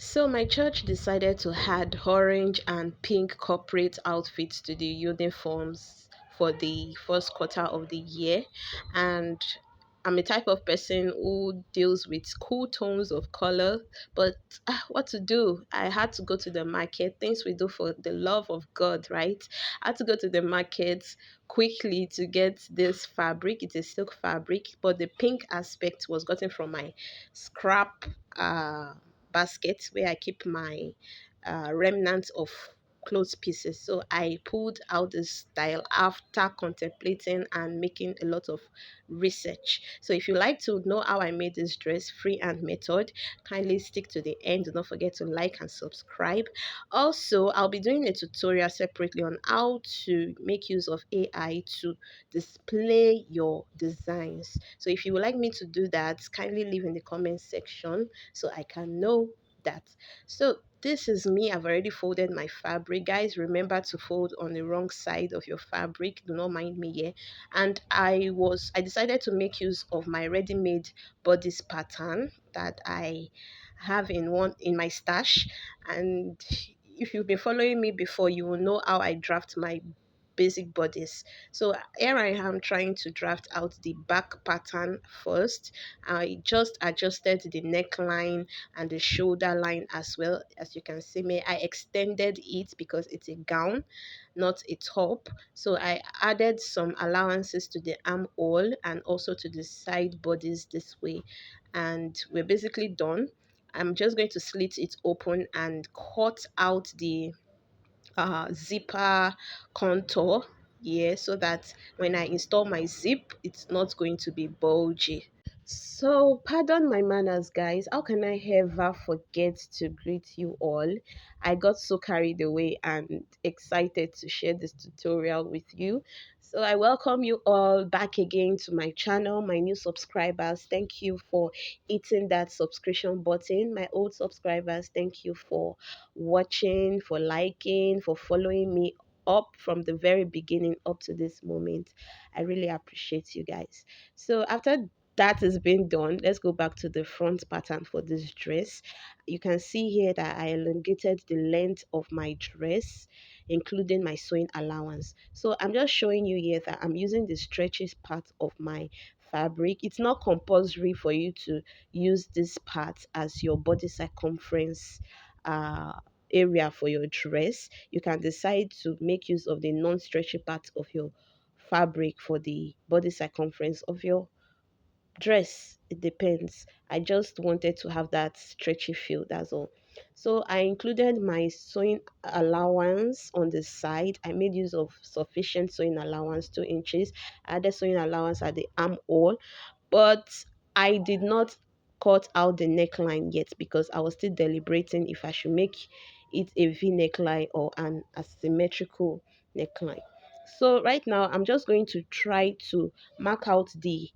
So my church decided to add orange and pink corporate outfits to the uniforms for the first quarter of the year. And I'm a type of person who deals with cool tones of color, but what to do? I had to go to the market. Things we do for the love of God, right? I had to go to the market quickly to get this fabric. It's a silk fabric, but the pink aspect was gotten from my scrap basket where I keep my remnants of clothes pieces. So I pulled out this style after contemplating and making a lot of research. So if you like to know how I made this dress, freehand method, kindly stick to the end. Do not forget to like and subscribe. Also, I'll be doing a tutorial separately on how to make use of AI to display your designs. So if you would like me to do that, kindly leave in the comment section so I can know that. So this is me. I've already folded my fabric. Guys, remember to fold on the wrong side of your fabric. Do not mind me here. And I decided to make use of my ready-made bodice pattern that I have in my stash. And if you've been following me before, you will know how I draft my basic bodies. So here I am trying to draft out the back pattern first. I just adjusted the neckline and the shoulder line as well. As you can see me, I extended it because it's a gown, not a top. So I added some allowances to the armhole and also to the side bodies this way, and we're basically done. I'm just going to slit it open and cut out the zipper contour, yeah, so that when I install my zip, it's not going to be bulgy. So, pardon my manners, guys. How can I ever forget to greet you all? I got so carried away and excited to share this tutorial with you. So, I welcome you all back again to my channel, my new subscribers. Thank you for hitting that subscription button. My old subscribers, thank you for watching, for liking, for following me up from the very beginning up to this moment. I really appreciate you guys. So, after that is being done, let's go back to the front pattern for this dress. You can see here that I elongated the length of my dress, including my sewing allowance. So I'm just showing you here that I'm using the stretches part of my fabric. It's not compulsory for you to use this part as your body circumference uh area for your dress. You can decide to make use of the non-stretchy part of your fabric for the body circumference of your dress. It depends. I just wanted to have that stretchy feel, that's all. So I included my sewing allowance on the side. I made use of sufficient sewing allowance, 2 inches. I added sewing allowance at the armhole, but I did not cut out the neckline yet because I was still deliberating if I should make it a V neckline or an asymmetrical neckline. So right now I'm just going to try to mark out the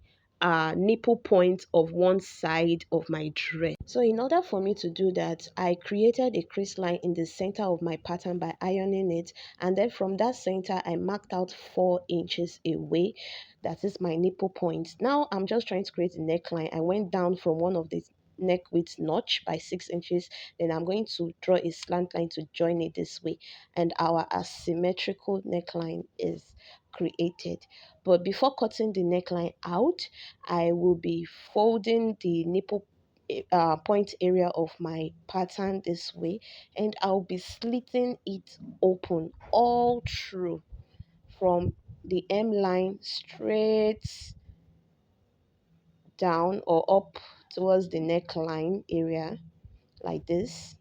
nipple point of one side of my dress. So in order for me to do that, I created a crease line in the center of my pattern by ironing it, and then from that center I marked out 4 inches away. That is my nipple point. Now I'm just trying to create a neckline. I went down from one of the neck width notch by 6 inches, then I'm going to draw a slant line to join it this way, and our asymmetrical neckline is created. But before cutting the neckline out, I will be folding the nipple point area of my pattern this way, and I'll be slitting it open all through from the M line straight down or up towards the neckline area, like this,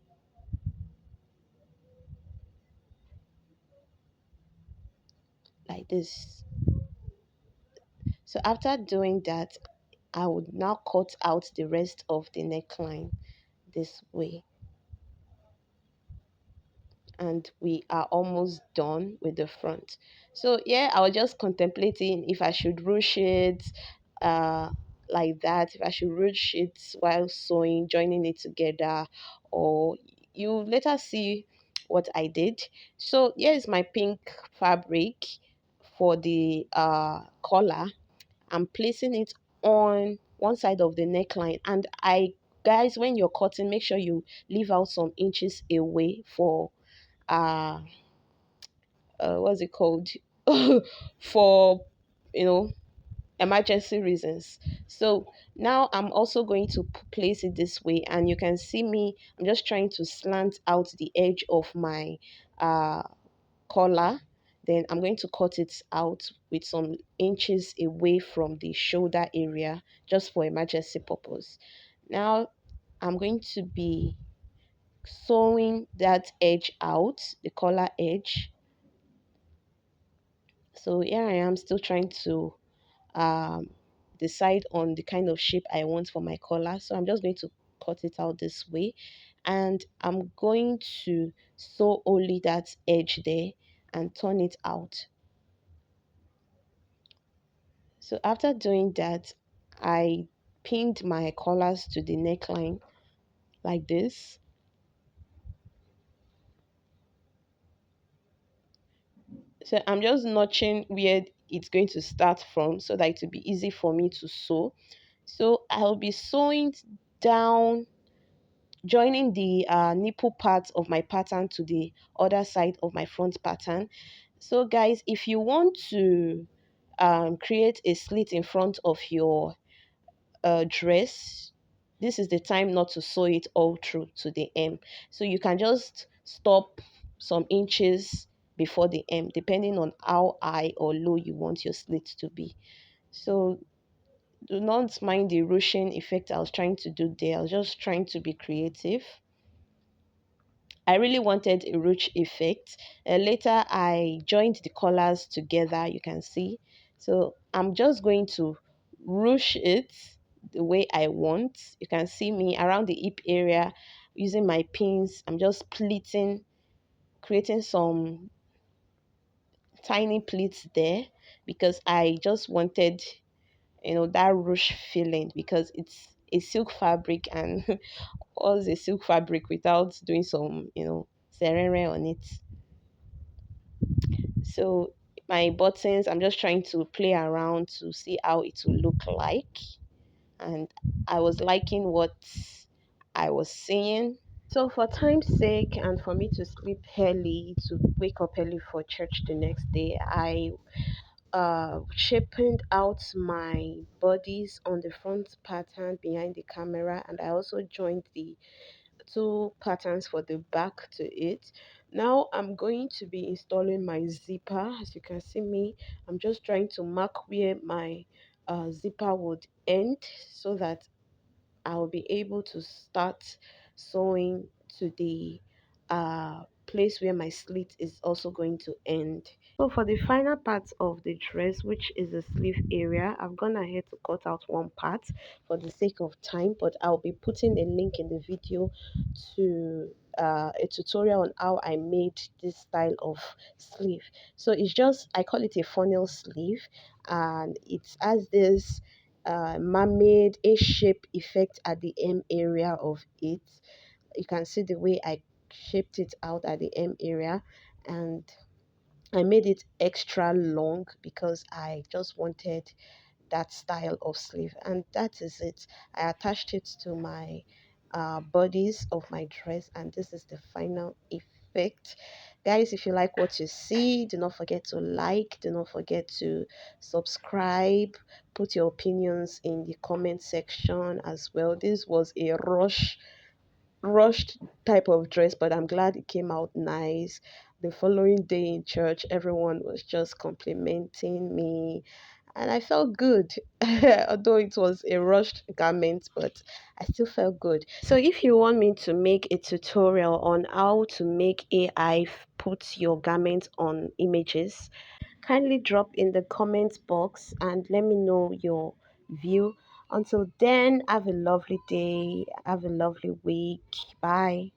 like this. So after doing that, I would now cut out the rest of the neckline this way, and we are almost done with the front. So yeah, I was just contemplating if I should ruche it uh like that, if I should ruche it while sewing, joining it together, or you later see what I did. So here is my pink fabric for the collar. I'm placing it on one side of the neckline, and I guys, when you're cutting, make sure you leave out some inches away for uh what's it called for you know emergency reasons. So now I'm also going to place it this way, and you can see me, I'm just trying to slant out the edge of my uh collar. Then I'm going to cut it out with some inches away from the shoulder area, just for emergency purpose. Now I'm going to be sewing that edge out, the collar edge. So here I am, still trying to um, decide on the kind of shape I want for my collar. So I'm just going to cut it out this way, and I'm going to sew only that edge there and turn it out. So after doing that, I pinned my collars to the neckline like this. So I'm just notching where it's going to start from so that it will be easy for me to sew. So I'll be sewing down, joining the nipple part of my pattern to the other side of my front pattern. So guys, if you want to create a slit in front of your dress, this is the time not to sew it all through to the hem. So you can just stop some inches before the hem, depending on how high or low you want your slit to be. So do not mind the ruching effect I was trying to do there. I was just trying to be creative. I really wanted a ruch effect. Later, I joined the colors together, you can see. So I'm just going to ruch it the way I want. You can see me around the hip area using my pins. I'm just pleating, creating some tiny pleats there because I just wanted, that ruch feeling, because it's a silk fabric, and what's a silk fabric without doing some, serere on it. So my buttons, I'm just trying to play around to see how it will look like, and I was liking what I was seeing. So for time's sake, and for me to sleep early, to wake up early for church the next day, I sharpened out my bodies on the front pattern behind the camera, and I also joined the two patterns for the back to it. Now I'm going to be installing my zipper. As you can see me, I'm just trying to mark where my zipper would end so that I'll be able to start sewing to the place where my slit is also going to end. So for the final part of the dress, which is the sleeve area, I've gone ahead to cut out one part for the sake of time, but I'll be putting a link in the video to a tutorial on how I made this style of sleeve. So it's just, I call it a funnel sleeve, and it has this mermaid A-shape effect at the hem area of it. You can see the way I shaped it out at the hem area, and I made it extra long because I just wanted that style of sleeve, and that is it. I attached it to my bodies of my dress, and this is the final effect. Guys, if you like what you see, do not forget to like, do not forget to subscribe, put your opinions in the comment section as well. This was a rushed type of dress, but I'm glad it came out nice. The following day in church, everyone was just complimenting me, and I felt good. Although it was a rushed garment, but I still felt good. So if you want me to make a tutorial on how to make AI put your garment on images, kindly drop in the comment box and let me know your view. Until then, have a lovely day, have a lovely week. Bye.